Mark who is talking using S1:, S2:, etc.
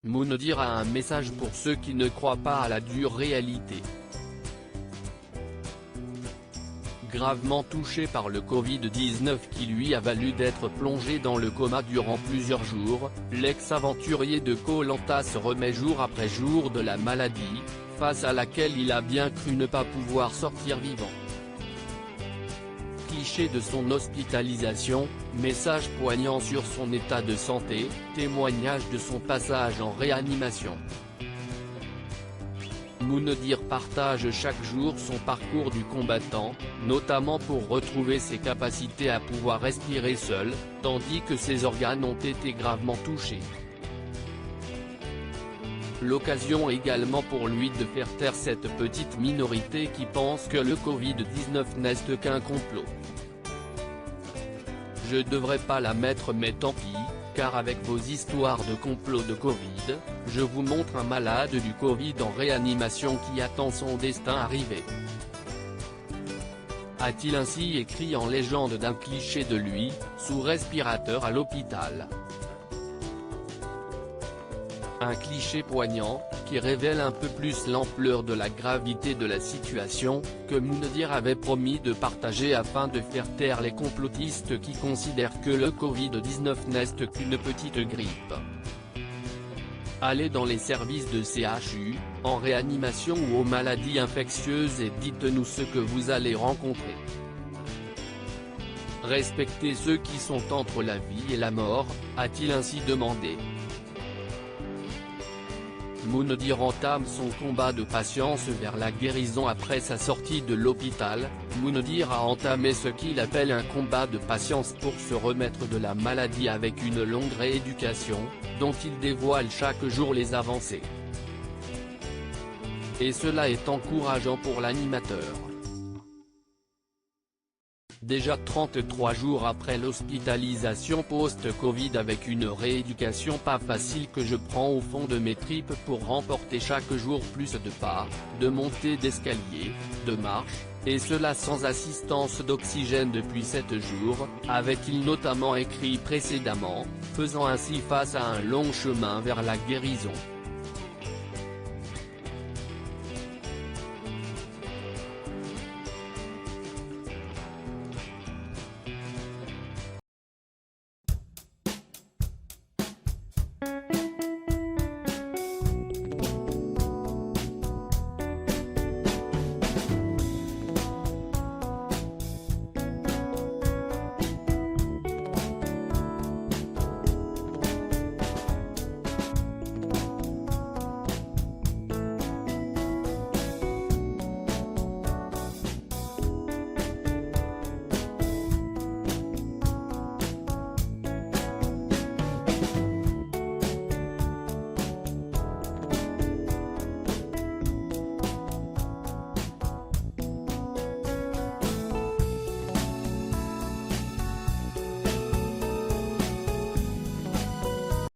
S1: Moundir a un message pour ceux qui ne croient pas à la dure réalité. Gravement touché par le Covid-19 qui lui a valu d'être plongé dans le coma durant plusieurs jours, l'ex-aventurier de Koh Lanta se remet jour après jour de la maladie, face à laquelle il a bien cru ne pas pouvoir sortir vivant. Cliché de son hospitalisation, message poignant sur son état de santé, témoignage de son passage en réanimation. Moundir partage chaque jour son parcours du combattant, notamment pour retrouver ses capacités à pouvoir respirer seul, tandis que ses organes ont été gravement touchés. L'occasion également pour lui de faire taire cette petite minorité qui pense que le Covid-19 n'est qu'un complot. Je devrais pas la mettre mais tant pis, car avec vos histoires de complot de Covid, je vous montre un malade du Covid en réanimation qui attend son destin arrivé. A-t-il ainsi écrit en légende d'un cliché de lui, sous respirateur à l'hôpital. Un cliché poignant, qui révèle un peu plus l'ampleur de la gravité de la situation, que Moundir avait promis de partager afin de faire taire les complotistes qui considèrent que le Covid-19 n'est qu'une petite grippe. Allez dans les services de CHU, en réanimation ou aux maladies infectieuses et dites-nous ce que vous allez rencontrer. Respectez ceux qui sont entre la vie et la mort, a-t-il ainsi demandé. Moundir entame son combat de patience vers la guérison après sa sortie de l'hôpital. Moundir a entamé ce qu'il appelle un combat de patience pour se remettre de la maladie avec une longue rééducation, dont il dévoile chaque jour les avancées. Et cela est encourageant pour l'animateur. Déjà 33 jours après l'hospitalisation post-Covid avec une rééducation pas facile que je prends au fond de mes tripes pour remporter chaque jour plus de pas, de montées d'escalier, de marches, et cela sans assistance d'oxygène depuis 7 jours, avait-il notamment écrit précédemment, faisant ainsi face à un long chemin vers la guérison.